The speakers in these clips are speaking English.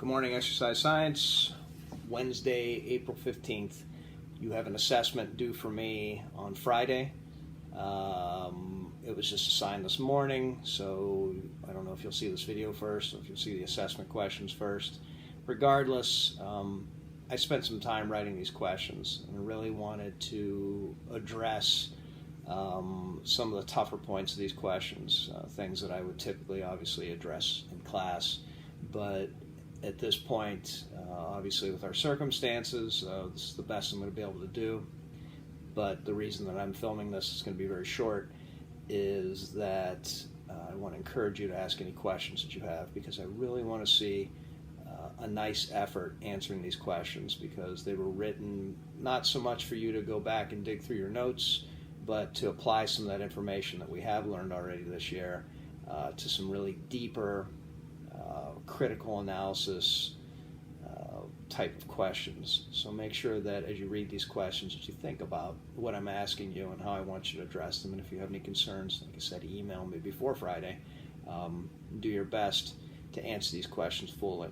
Good morning, Exercise Science. Wednesday, April 15th. You have an assessment due for me on Friday. It was just assigned this morning, so I don't know if you'll see this video first or if you'll see the assessment questions first. Regardless, I spent some time writing these questions and I really wanted to address some of the tougher points of these questions, things that I would typically obviously address in class, but at this point, obviously with our circumstances, this is the best I'm going to be able to do. But the reason that I'm filming this is going to be very short is that I want to encourage you to ask any questions that you have, because I really want to see a nice effort answering these questions, because they were written not so much for you to go back and dig through your notes, but to apply some of that information that we have learned already this year to some really deeper critical analysis type of questions. So make sure that as you read these questions that you think about what I'm asking you and how I want you to address them. And if you have any concerns, like I said, email me before Friday. Do your best to answer these questions fully.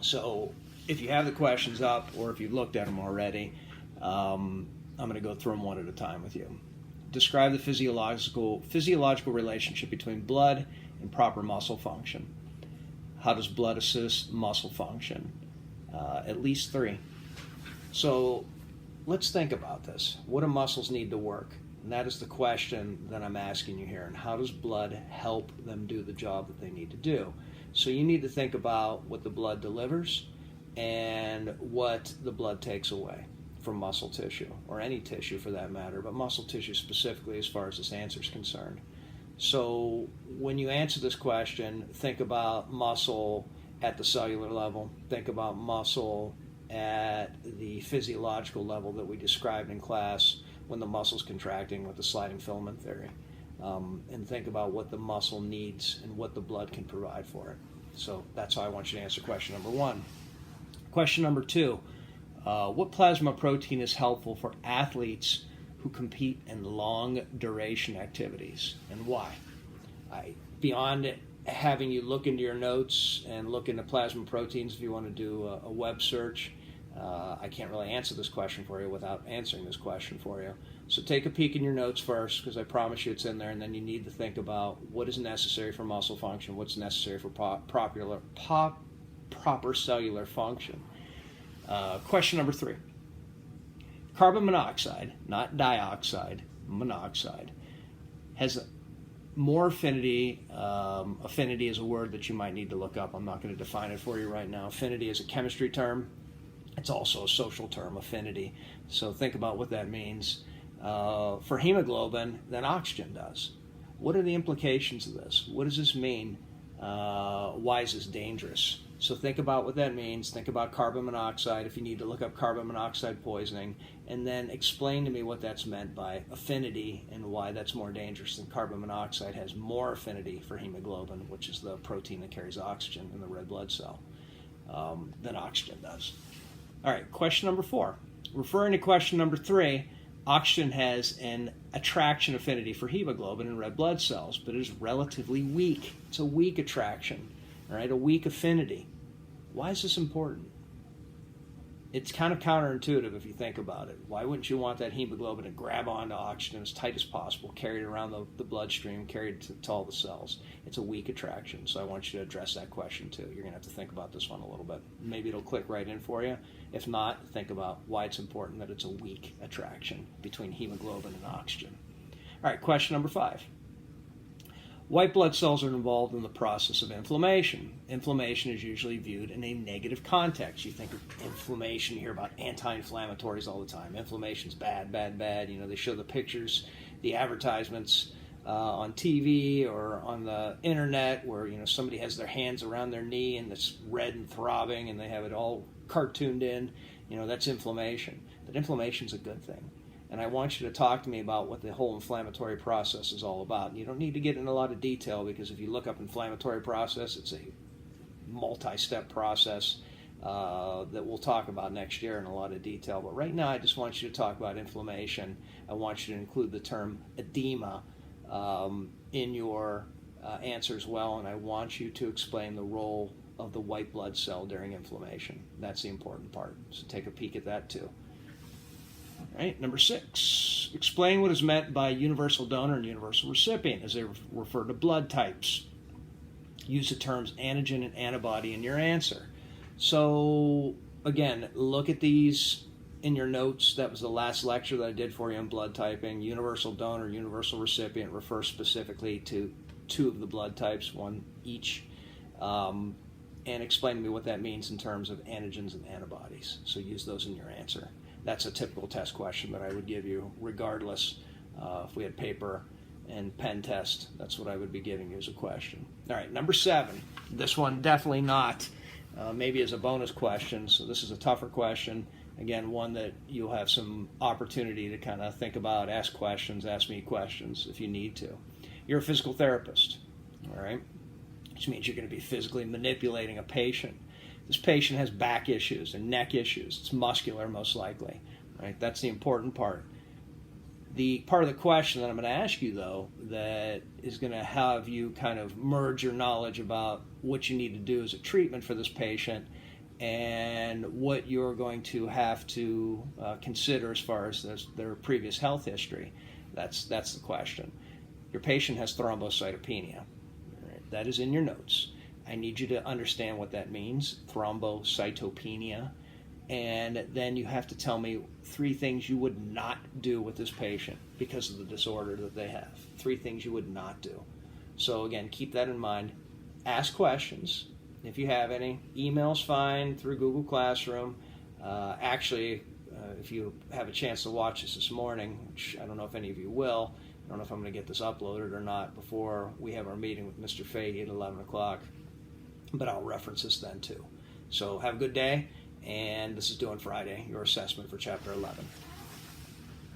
So if you have the questions up or if you've looked at them already, I'm going to go through them one at a time with you. Describe the physiological relationship between blood and proper muscle function. How does blood assist muscle function? At least 3. So let's think about this. What do muscles need to work? And that is the question that I'm asking you here. And how does blood help them do the job that they need to do? So you need to think about what the blood delivers and what the blood takes away from muscle tissue, or any tissue for that matter, but muscle tissue specifically as far as this answer is concerned. So when you answer this question, think about muscle at the cellular level, think about muscle at the physiological level that we described in class when the muscle's contracting with the sliding filament theory, and think about what the muscle needs and what the blood can provide for it. So that's how I want you to answer question number 1. Question number 2, what plasma protein is helpful for athletes who compete in long duration activities, and why? Beyond having you look into your notes and look into plasma proteins, if you want to do a web search, I can't really answer this question for you without answering this question for you. So take a peek in your notes first, because I promise you it's in there, and then you need to think about what is necessary for muscle function, what's necessary for proper cellular function. Question number 3. Carbon monoxide, not dioxide, monoxide, has more affinity. Affinity is a word that you might need to look up. I'm not going to define it for you right now. Affinity is a chemistry term. It's also a social term, affinity. So think about what that means for hemoglobin than oxygen does. What are the implications of this? What does this mean? Why is this dangerous? So think about what that means. Think about carbon monoxide, if you need to look up carbon monoxide poisoning, and then explain to me what that's meant by affinity and why that's more dangerous than carbon monoxide has more affinity for hemoglobin, which is the protein that carries oxygen in the red blood cell, than oxygen does. All right, question number 4. Referring to question number 3, oxygen has an attraction affinity for hemoglobin in red blood cells, but it is relatively weak. It's a weak attraction, all right, a weak affinity. Why is this important? It's kind of counterintuitive if you think about it. Why wouldn't you want that hemoglobin to grab onto oxygen as tight as possible, carried around the bloodstream, carried to all the cells? It's a weak attraction, so I want you to address that question too. You're going to have to think about this one a little bit. Maybe it'll click right in for you. If not, think about why it's important that it's a weak attraction between hemoglobin and oxygen. All right, question number 5. White blood cells are involved in the process of inflammation. Inflammation is usually viewed in a negative context. You think of inflammation, you hear about anti-inflammatories all the time. Inflammation's bad, bad, bad. You know, they show the pictures, the advertisements on TV or on the internet where, you know, somebody has their hands around their knee and it's red and throbbing and they have it all cartooned in. You know, that's inflammation. But inflammation's a good thing. And I want you to talk to me about what the whole inflammatory process is all about. And you don't need to get in a lot of detail, because if you look up inflammatory process, it's a multi-step process that we'll talk about next year in a lot of detail. But right now, I just want you to talk about inflammation. I want you to include the term edema in your answers well, and I want you to explain the role of the white blood cell during inflammation. That's the important part. So take a peek at that too. All right, number 6, explain what is meant by universal donor and universal recipient as they refer to blood types. Use the terms antigen and antibody in your answer. So again, look at these in your notes. That was the last lecture that I did for you on blood typing. Universal donor, universal recipient refers specifically to 2 of the blood types, 1 each. And explain to me what that means in terms of antigens and antibodies. So use those in your answer. That's a typical test question that I would give you regardless. If we had paper and pen test, that's what I would be giving you as a question. All right, number 7. This one definitely not, maybe as a bonus question. So this is a tougher question. Again, one that you'll have some opportunity to kind of think about, ask questions, ask me questions if you need to. You're a physical therapist, all right? Which means you're going to be physically manipulating a patient. This patient has back issues and neck issues. It's muscular, most likely, right? That's the important part. The part of the question that I'm going to ask you, though, that is going to have you kind of merge your knowledge about what you need to do as a treatment for this patient and what you're going to have to consider as far as their previous health history. That's the question. Your patient has thrombocytopenia. That is in your notes. I need you to understand what that means, thrombocytopenia. And then you have to tell me 3 things you would not do with this patient because of the disorder that they have. 3 things you would not do. So again, keep that in mind. Ask questions if you have any. Email's fine, through Google Classroom. If you have a chance to watch this morning, which I don't know if any of you will, I don't know if I'm going to get this uploaded or not before we have our meeting with Mr. Fahey at 11 o'clock, but I'll reference this then too. So have a good day, and this is Doing Friday, your assessment for Chapter 11.